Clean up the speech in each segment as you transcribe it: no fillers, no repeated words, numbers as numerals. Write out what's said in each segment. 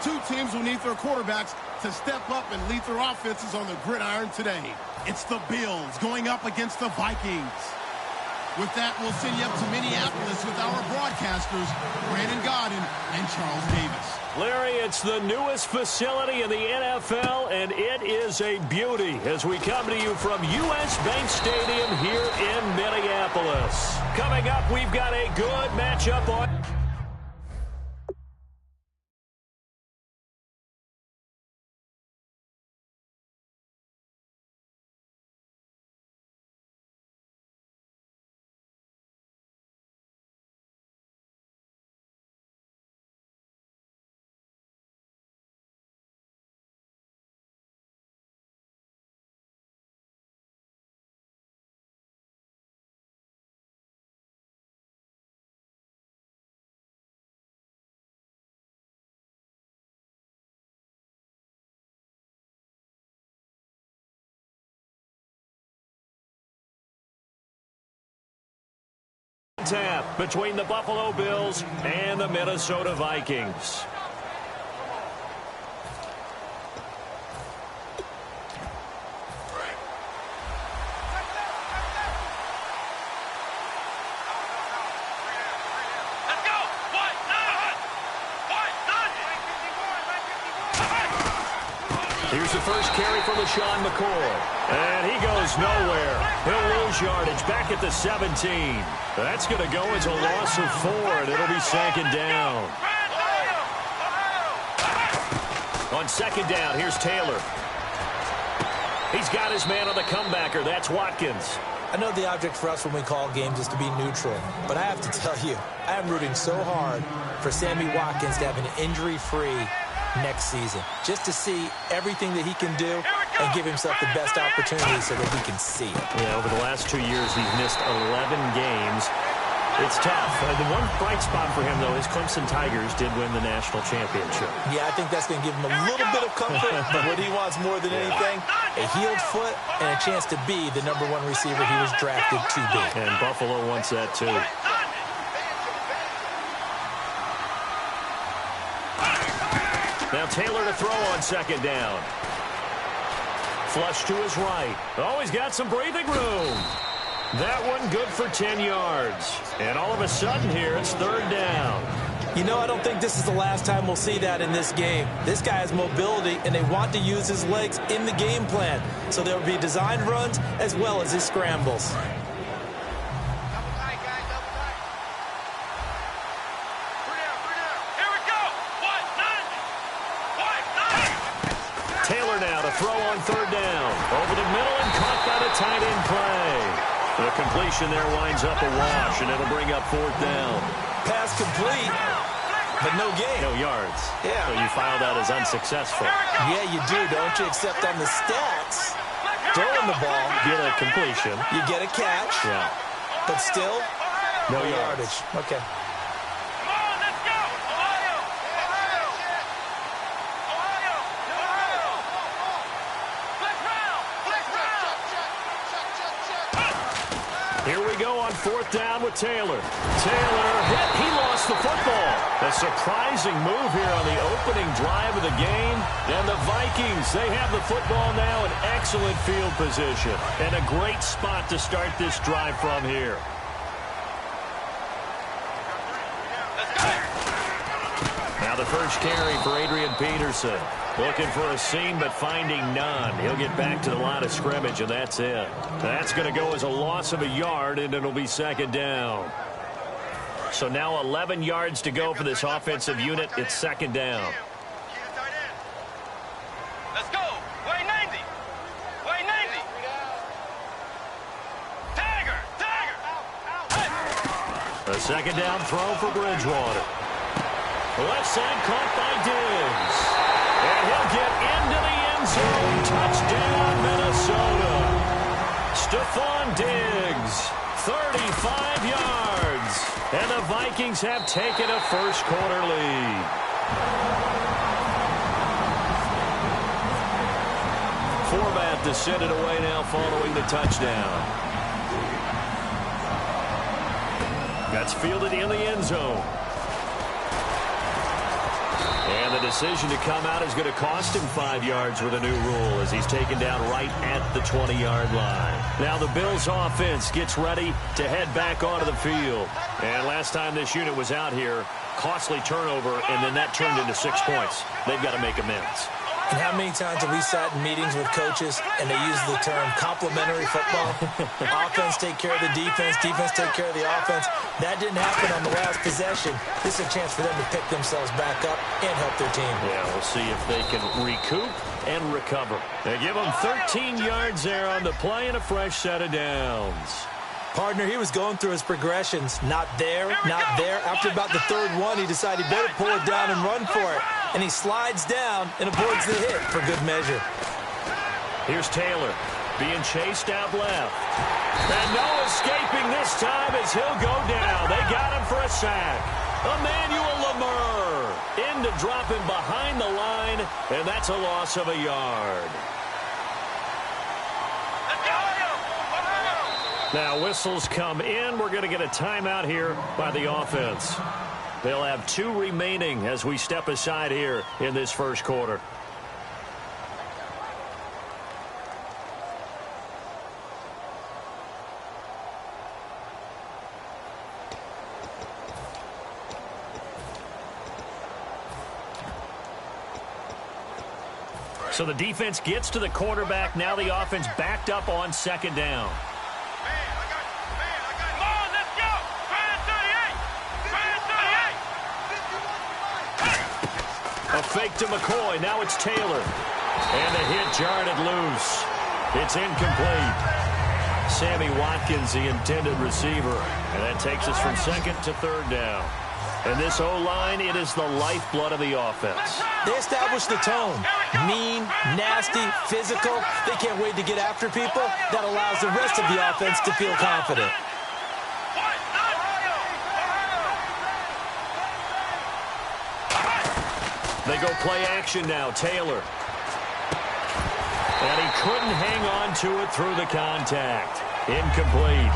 two teams will need their quarterbacks to step up and lead their offenses on the gridiron today. It's the Bills going up against the Vikings. With that, we'll send you up to Minneapolis with our broadcasters, Brandon Godden and Charles Davis. Larry, it's the newest facility in the NFL, and it is a beauty as we come to you from U.S. Bank Stadium here in Minneapolis. Coming up, we've got a good matchup on... Tap between the Buffalo Bills and the Minnesota Vikings. Here's the first carry for LaShawn McCoy. And he goes nowhere. He'll lose yardage back at the 17. That's going to go as a loss of 4, and it'll be second down. On second down, here's Taylor. He's got his man on the comebacker. That's Watkins. I know the object for us when we call games is to be neutral, but I have to tell you, I'm rooting so hard for Sammy Watkins to have an injury-free next season, just to see everything that he can do and give himself the best opportunity so that we can see it. Yeah, over the last 2 years, he's missed 11 games. It's tough. The one bright spot for him, though, is Clemson Tigers did win the national championship. Yeah, I think that's going to give him a little bit of comfort, but what he wants more than anything, a healed foot and a chance to be the #1 receiver he was drafted to be. And Buffalo wants that, too. Now Taylor to throw on second down. Flush to his right. Oh, he's got some breathing room. That one good for 10 yards. And all of a sudden here, it's third down. You know, I don't think this is the last time we'll see that in this game. This guy has mobility, and they want to use his legs in the game plan. So there will be designed runs as well as his scrambles. Throw on third down. Over the middle and caught by the tight end play. The completion there winds up a wash, and it'll bring up fourth down. Pass complete, but no gain. No yards. Yeah. So you file that as unsuccessful. Yeah, you do, don't you? Except on the stats, throwing the ball. Get a completion. You get a catch. Yeah. But still, no yardage. Okay. Here we go on fourth down with Taylor. Taylor hit. He lost the football. A surprising move here on the opening drive of the game. And the Vikings, they have the football now in excellent field position. And a great spot to start this drive from here. Now the first carry for Adrian Peterson. Looking for a seam, but finding none. He'll get back to the line of scrimmage, and that's it. That's going to go as a loss of a yard, and it'll be second down. So now 11 yards to go for this offensive unit. It's second down. Let's go. Way 90. Way 90. Tiger. Tiger. A second down throw for Bridgewater. Left side caught by Diggs. And he'll get into the end zone. Touchdown, Minnesota. Stephon Diggs, 35 yards. And the Vikings have taken a first-quarter lead. Format to send it away now following the touchdown. That's fielded in the end zone. And the decision to come out is going to cost him 5 yards with a new rule as he's taken down right at the 20-yard line. Now the Bills offense gets ready to head back onto the field. And last time this unit was out here, costly turnover, and then that turned into 6 points. They've got to make amends. And how many times have we sat in meetings with coaches and they use the term complementary football? Offense take care of the defense, defense take care of the offense. That didn't happen on the last possession. This is a chance for them to pick themselves back up and help their team. Yeah, we'll see if they can recoup and recover. They give them 13 yards there on the play and a fresh set of downs. Partner, he was going through his progressions. Not there, not there. After about the third one, he decided he better pull it down and run for it. And he slides down and avoids the hit for good measure. Here's Taylor being chased out left. And no escaping this time as he'll go down. They got him for a sack. Emmanuel Lamur in to drop him behind the line, and that's a loss of a yard. Now whistles come in. We're going to get a timeout here by the offense. They'll have 2 remaining as we step aside here in this first quarter. So the defense gets to the quarterback. Now the offense backed up on second down. A fake to McCoy. Now it's Taylor. And the hit jarred it loose. It's incomplete. Sammy Watkins, the intended receiver. And that takes us from second to third down. And this O-line, it is the lifeblood of the offense. They established the tone. Mean, nasty, physical. They can't wait to get after people. That allows the rest of the offense to feel confident. They go play action now. Taylor. And he couldn't hang on to it through the contact. Incomplete.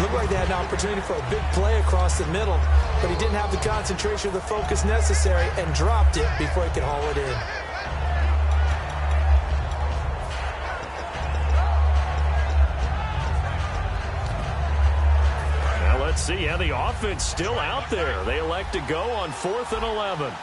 Looked like they had an opportunity for a big play across the middle, but he didn't have the concentration or the focus necessary and dropped it before he could haul it in. Now let's see how the offense still out there. They elect to go on 4th and 11.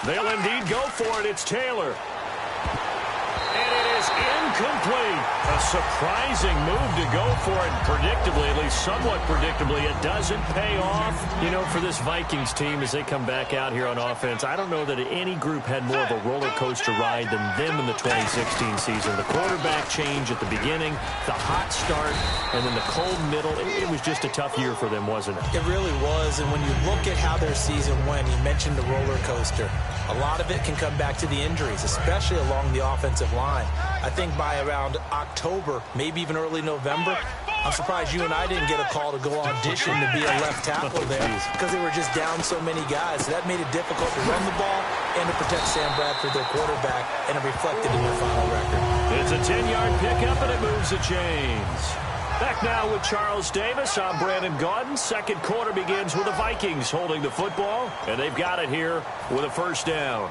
They'll indeed go for it. It's Taylor. And it is incomplete. A surprising move to go for it. Predictably, at least somewhat predictably, it doesn't pay off. You know, for this Vikings team, as they come back out here on offense, I don't know that any group had more of a roller coaster ride than them in the 2016 season. The quarterback change at the beginning, the hot start, and then the cold middle. It was just a tough year for them, wasn't it? It really was, and when you look at how their season went, you mentioned the roller coaster. A lot of it can come back to the injuries, especially along the offensive line. I think by around October, maybe even early November, I'm surprised you and I didn't get a call to go audition to be a left tackle there because they were just down so many guys. So that made it difficult to run the ball and to protect Sam Bradford, their quarterback, and it reflected in their final record. It's a 10-yard pickup, and it moves the chains. Back now with Charles Davis. I'm Brandon Gaudin. Second quarter begins with the Vikings holding the football, and they've got it here with a first down.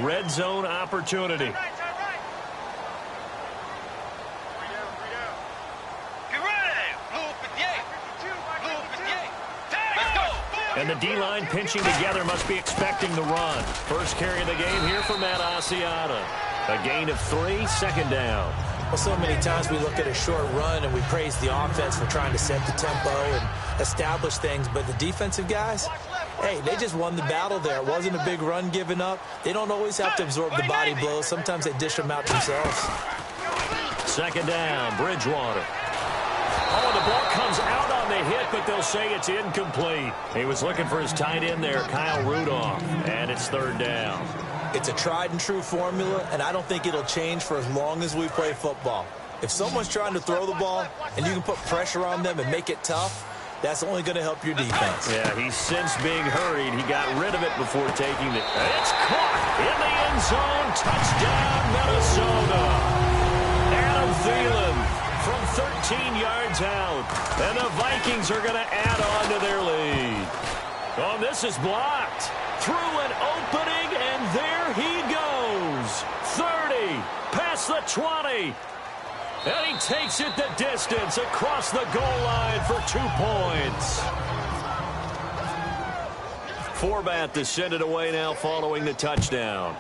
Red zone opportunity. And the D-line pinching together must be expecting the run. First carry of the game here for Matt Asiata. A gain of 3, second down. Well, so many times we look at a short run and we praise the offense for trying to set the tempo and establish things, but the defensive guys, hey, they just won the battle there. It wasn't a big run given up. They don't always have to absorb the body blows. Sometimes they dish them out themselves. Second down, Bridgewater. Oh, the ball comes out on the hit, but they'll say it's incomplete. He was looking for his tight end there, Kyle Rudolph, and it's third down. It's a tried-and-true formula, and I don't think it'll change for as long as we play football. If someone's trying to throw the ball and you can put pressure on them and make it tough, That's only going to help your defense. Yeah, he's since being hurried. He got rid of it before taking it. It's caught in the end zone. Touchdown, Minnesota. Adam Thielen from 13 yards out. And the Vikings are going to add on to their lead. Oh, this is blocked. Through an opening, and there he goes. 30, past the 20. And he takes it the distance across the goal line for 2 points. Forbat to send it away now following the touchdown.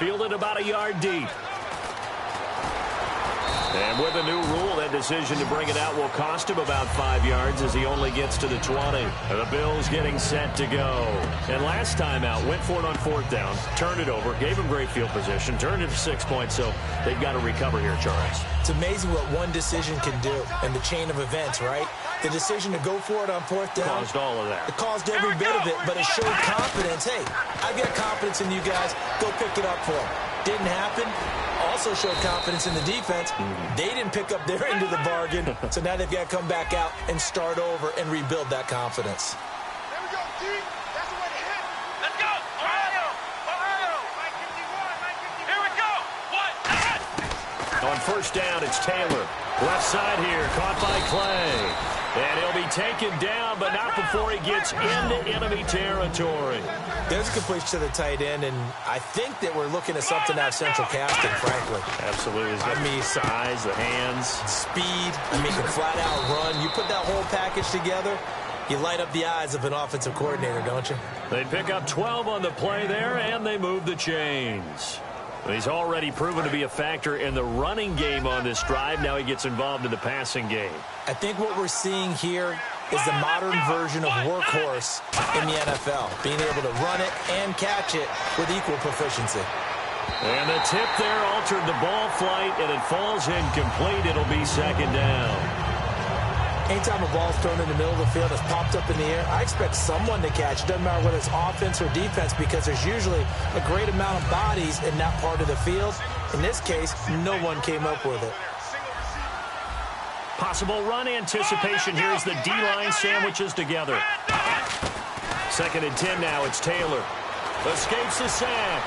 Fielded about a yard deep. And with a new rule, that decision to bring it out will cost him about 5 yards as he only gets to the 20. And the Bills getting set to go. And last time out, went for it on 4th down, turned it over, gave him great field position, turned it to 6 points, so they've got to recover here, Charles. It's amazing what one decision can do in the chain of events, right? The decision to go for it on 4th down. Caused all of that. It caused every bit of it, but it showed confidence. Hey, I've got confidence in you guys. Go pick it up for them. Didn't happen. Also showed confidence in the defense. They didn't pick up their end of the bargain, so now they've got to come back out and start over and rebuild that confidence. There we go, D. That's the way to hit. Let's go. Ohio. Ohio. Here we go. What? On 1st down, it's Taylor. Left side here, caught by Clay. And he'll be taken down, but not before he gets into enemy territory. There's a completion to the tight end, and I think that we're looking at something out of central casting, frankly. Absolutely. I mean, size, the hands. Speed. I mean, can flat out run. You put that whole package together, you light up the eyes of an offensive coordinator, don't you? They pick up 12 on the play there, and they move the chains. He's already proven to be a factor in the running game on this drive. Now he gets involved in the passing game. I think what we're seeing here is the modern version of workhorse in the NFL, being able to run it and catch it with equal proficiency. And the tip there altered the ball flight, and it falls incomplete. It'll be 2nd down. Anytime a ball's thrown in the middle of the field, it's popped up in the air, I expect someone to catch. It doesn't matter whether it's offense or defense, because there's usually a great amount of bodies in that part of the field. In this case, no one came up with it. Possible run anticipation here as the D-line sandwiches together. 2nd and 10 now. It's Taylor. Escapes the sack.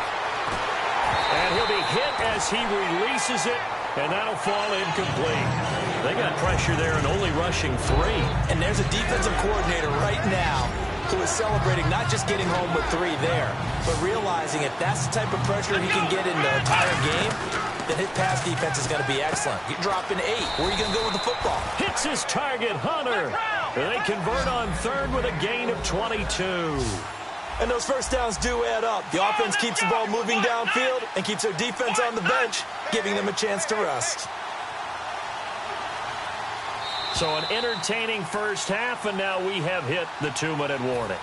And he'll be hit as he releases it, and that'll fall incomplete. They got pressure there and only rushing 3. And there's a defensive coordinator right now who is celebrating not just getting home with 3 there, but realizing if that's the type of pressure he can get in the entire game, then his pass defense is going to be excellent. You're dropping 8. Where are you going to go with the football? Hits his target, Hunter. And they convert on 3rd with a gain of 22. And those 1st downs do add up. The offense keeps the ball moving downfield and keeps their defense on the bench, giving them a chance to rest. So an entertaining first half, and now we have hit the 2-minute warning.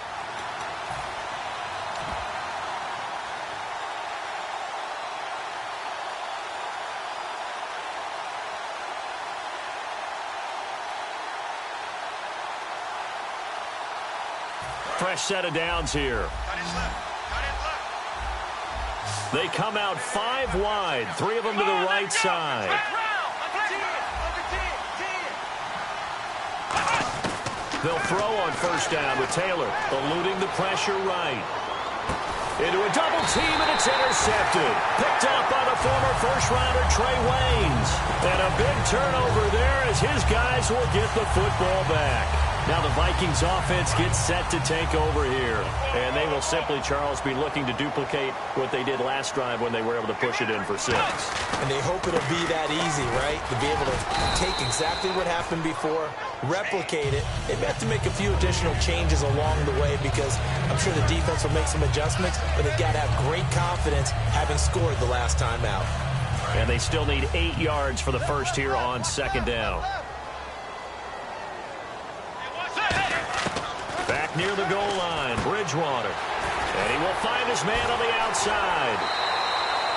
Fresh set of downs here. They come out 5 wide, 3 of them to the right side. They'll throw on 1st down with Taylor, eluding the pressure right. Into a double team, and it's intercepted. Picked up by the former first-rounder Trey Waynes. And a big turnover there as his guys will get the football back. Now the Vikings offense gets set to take over here. And they will simply, Charles, be looking to duplicate what they did last drive when they were able to push it in for 6. And they hope it'll be that easy, right? To be able to take exactly what happened before, replicate it. They have to make a few additional changes along the way because I'm sure the defense will make some adjustments, but they've got to have great confidence having scored the last time out. And they still need 8 yards for the first here on 2nd down. Back near the goal line, Bridgewater. And he will find his man on the outside.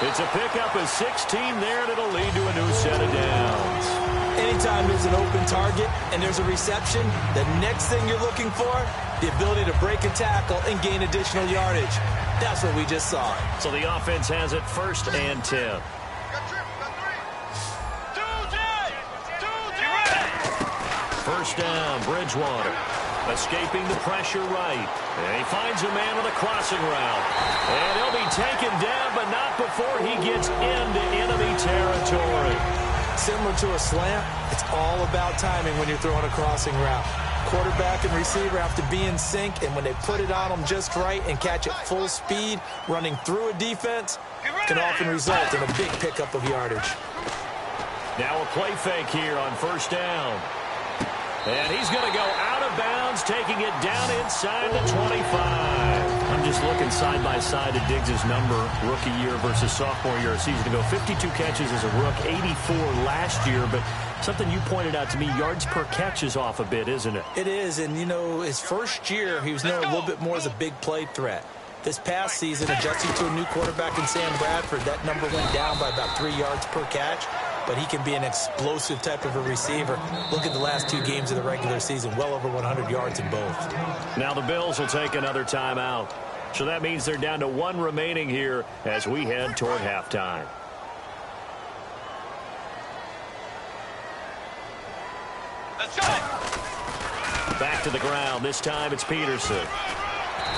It's a pickup of 16 there, and it'll lead to a new set of downs. Anytime there's an open target and there's a reception, the next thing you're looking for, the ability to break a tackle and gain additional yardage. That's what we just saw. So the offense has it 1st and 10. first down. Bridgewater escaping the pressure right. And he finds a man on the crossing route. And he'll be taken down, but not before he gets into enemy territory. Similar to a slant, it's all about timing when you're throwing a crossing route. Quarterback and receiver have to be in sync, and when they put it on them just right and catch it full speed, running through a defense can often result in a big pickup of yardage. Now a play fake here on first down. And he's going to go out of bounds, taking it down inside the 25. I'm just looking side by side at Diggs' number, rookie year versus sophomore year a season ago. 52 catches as a rook, 84 last year. But something you pointed out to me, yards per catch is off a bit, isn't it? It is, and, you know, his first year, he was known a little bit more as a big play threat. This past season, adjusting to a new quarterback in Sam Bradford, that number went down by about 3 yards per catch. But he can be an explosive type of a receiver. Look at the last 2 games of the regular season, well over 100 yards in both. Now the Bills will take another timeout. So that means they're down to 1 remaining here as we head toward halftime. Let's go. Back to the ground. This time it's Peterson.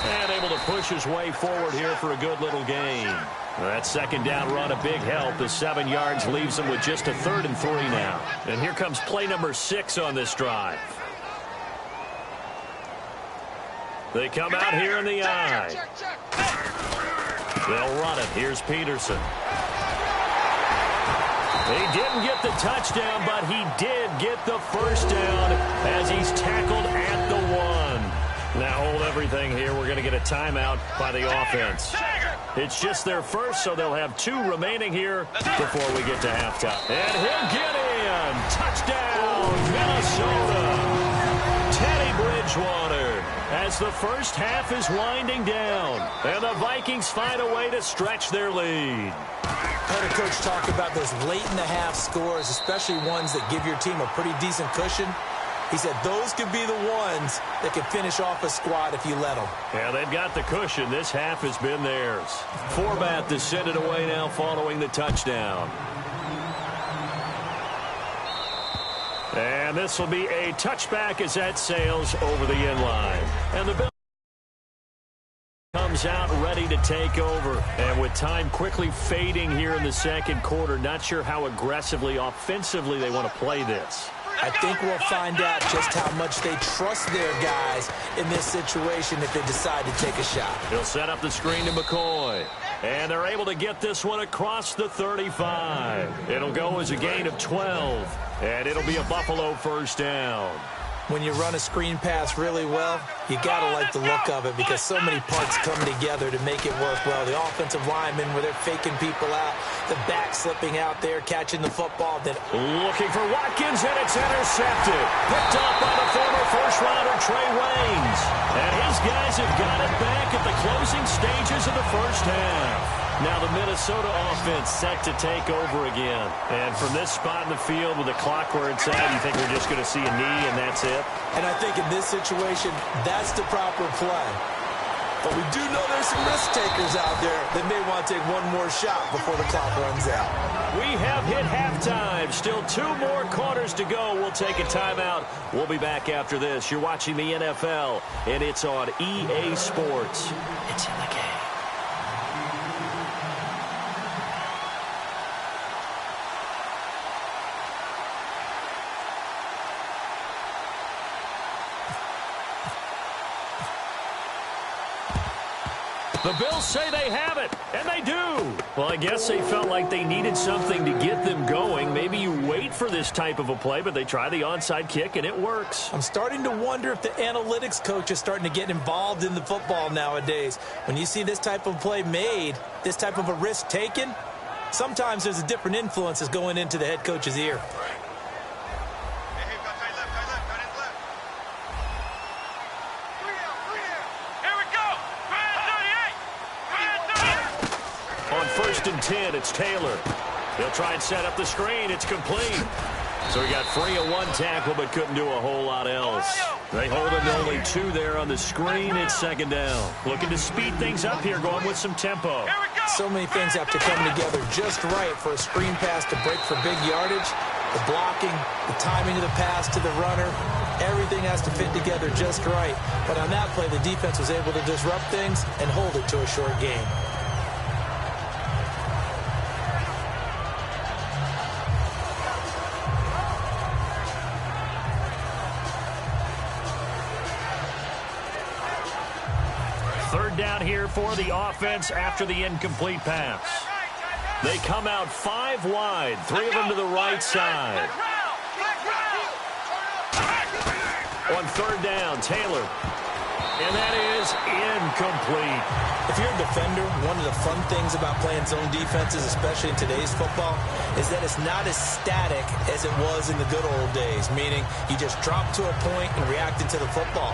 And able to push his way forward here for a good little gain. That second down run, a big help. The 7 yards leaves them with just a 3rd and 3 now. And here comes play number 6 on this drive. They come out here in the eye. They'll run it. Here's Peterson. He didn't get the touchdown, but he did get the first down as he's tackled at the 1. Now hold everything here. We're going to get a timeout by the offense. It's just their first, so they'll have 2 remaining here before we get to halftime. And he'll get in. Touchdown, Minnesota. Teddy Bridgewater as the first half is winding down. And the Vikings find a way to stretch their lead. I heard a coach talk about those late-in-the-half scores, especially ones that give your team a pretty decent cushion. He said those could be the ones that can finish off a squad if you let them. Yeah, they've got the cushion. This half has been theirs. Forbath to send it away now following the touchdown. And this will be a touchback as that sails over the end line. And the Bills comes out ready to take over. And with time quickly fading here in the second quarter, not sure how aggressively, offensively they want to play this. I think we'll find out just how much they trust their guys in this situation if they decide to take a shot. He'll set up the screen to McCoy. And they're able to get this one across the 35. It'll go as a gain of 12. And it'll be a Buffalo first down. When you run a screen pass really well, you got to like the look of it because so many parts come together to make it work well. The offensive linemen where they're faking people out, the back slipping out there, catching the football. Then looking for Watkins, and it's intercepted. Picked up by the former first-rounder Trey Waynes. And his guys have got it back at the closing stages of the first half. Now the Minnesota offense set to take over again. And from this spot in the field with the clock where it's at, you think we're just going to see a knee and that's it? And I think in this situation, that's the proper play. But we do know there's some risk takers out there that may want to take one more shot before the clock runs out. We have hit halftime. Still 2 more quarters to go. We'll take a timeout. We'll be back after this. You're watching the NFL, and it's on EA Sports. It's in the game. The Bills say they have it, and they do. Well, I guess they felt like they needed something to get them going. Maybe you wait for this type of a play, but they try the onside kick, and it works. I'm starting to wonder if the analytics coach is starting to get involved in the football nowadays. When you see this type of play made, this type of a risk taken, sometimes there's a different influence that's going into the head coach's ear. First and 10, it's Taylor. He'll try and set up the screen. It's complete. So he got free of 1 tackle, but couldn't do a whole lot else. They hold him to only 2 there on the screen. It's second down. Looking to speed things up here, going with some tempo. So many things have to come together just right for a screen pass to break for big yardage. The blocking, the timing of the pass to the runner, Everything has to fit together just right. But on that play, the defense was able to disrupt things and hold it to a short game. Third down here for the offense after the incomplete pass. They come out 5 wide, 3 of them to the right side. On third down, Taylor. And that is incomplete. If you're a defender, one of the fun things about playing zone defenses, especially in today's football, is that it's not as static as it was in the good old days, meaning you just drop to a point and react into the football.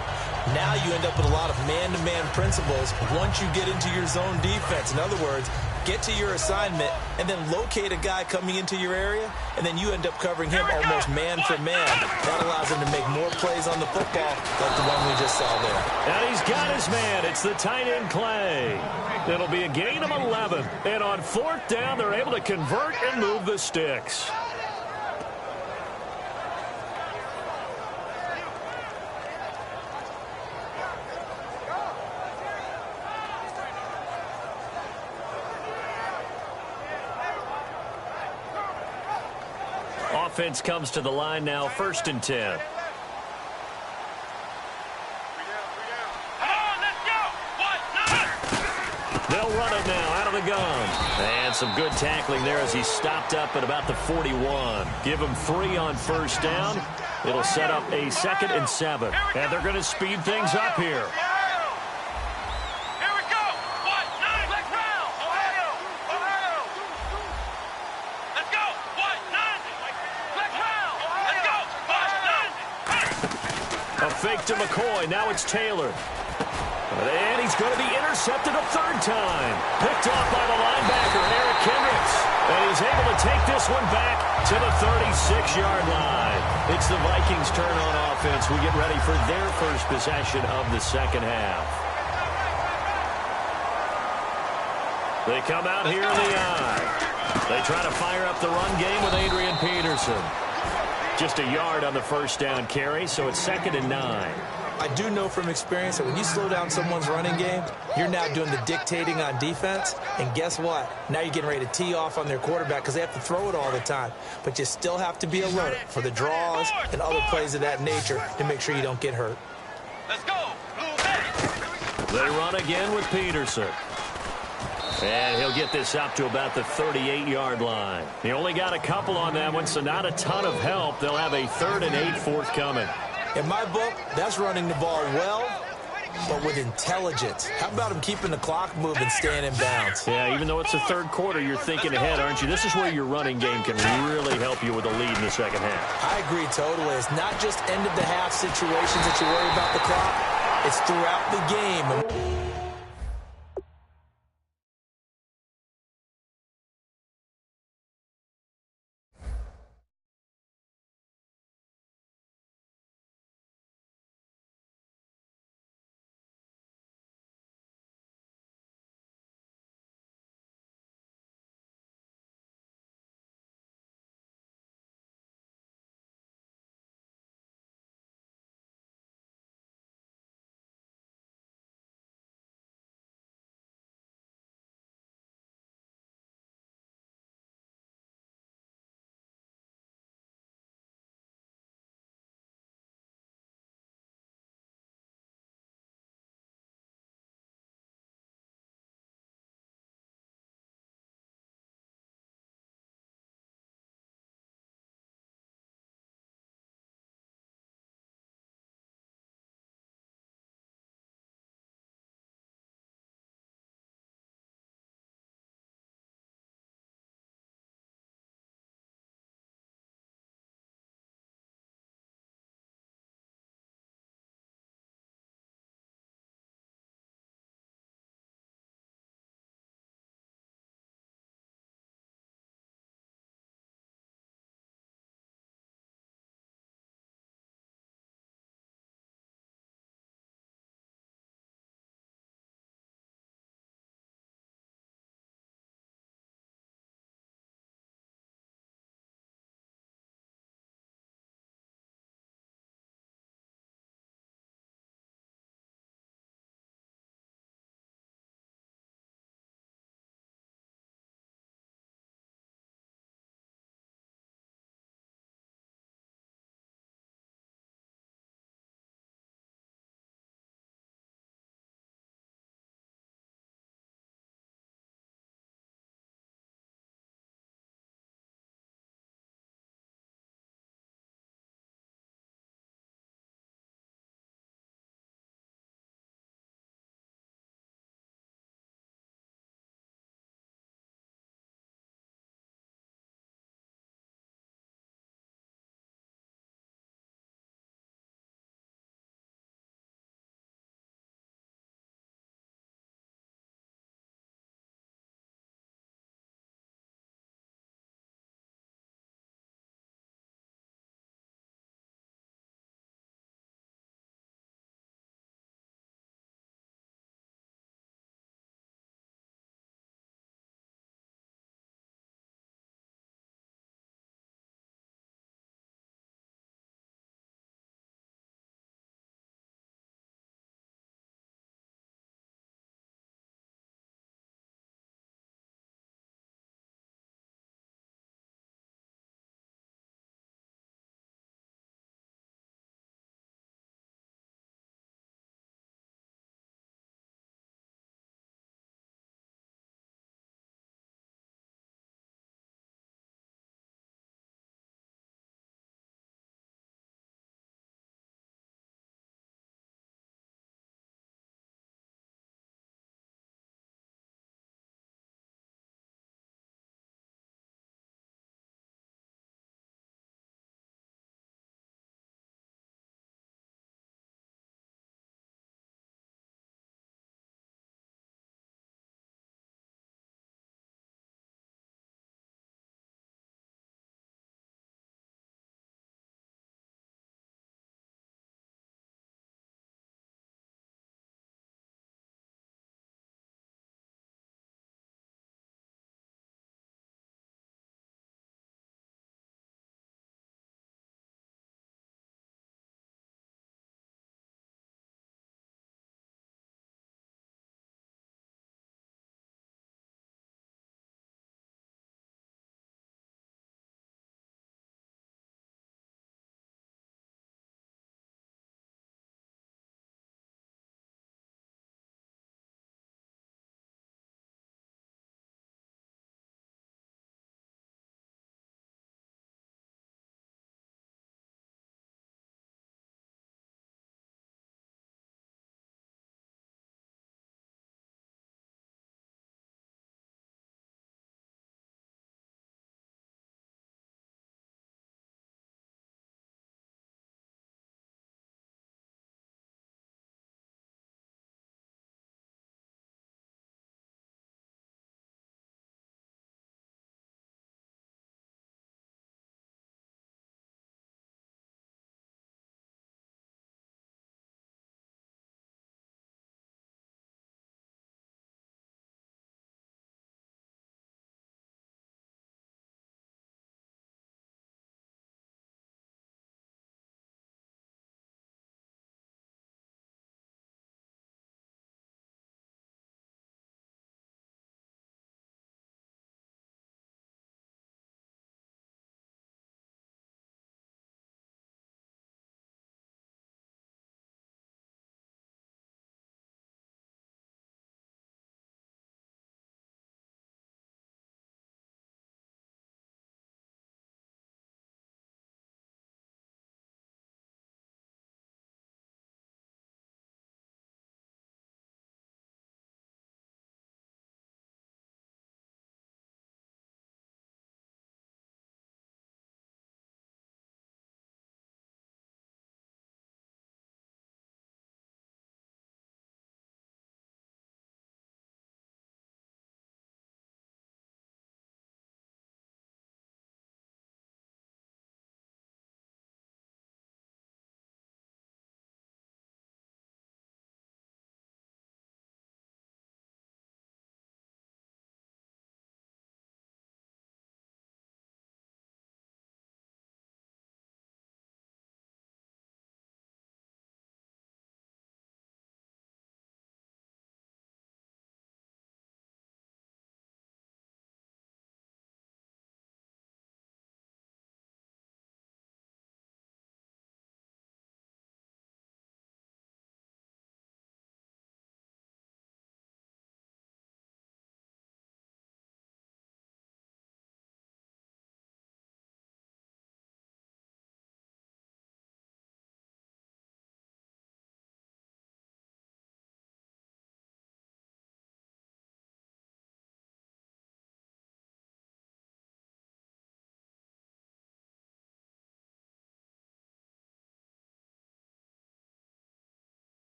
Now you end up with a lot of man-to-man principles once you get into your zone defense. In other words, get to your assignment and then locate a guy coming into your area, and then you end up covering him almost man for man. That allows him to make more plays on the football like the one we just saw there. And he's got his man. It's the tight end Clay. It'll be a gain of 11. And on fourth down, they're able to convert and move the sticks. Offense comes to the line now, 1st and 10. They'll run it now out of the gun. And some good tackling there as he stopped up at about the 41. Give him 3 on first down. It'll set up a 2nd and 7. And they're going to speed things up here. Fake to McCoy. Now it's Taylor. And he's going to be intercepted a 3rd time. Picked off by the linebacker, Eric Kendricks. And he's able to take this one back to the 36-yard line. It's the Vikings' turn on offense. We get ready for their first possession of the second half. They come out here in the eye. They try to fire up the run game with Adrian Peterson. Just a yard on the first down carry, so it's 2nd and 9. I do know from experience that when you slow down someone's running game, you're now doing the dictating on defense. And guess what? Now you're getting ready to tee off on their quarterback because they have to throw it all the time. But you still have to be alert for the draws and other plays of that nature to make sure you don't get hurt. Let's go. They run again with Peterson. And he'll get this up to about the 38-yard line. He only got a couple on that one, so not a ton of help. They'll have a 3rd and 8 forthcoming. In my book, that's running the ball well, but with intelligence. How about him keeping the clock moving, staying in bounds? Yeah, even though it's the 3rd quarter, you're thinking ahead, aren't you? This is where your running game can really help you with a lead in the second half. I agree totally. It's not just end-of-the-half situations that you worry about the clock. It's throughout the game.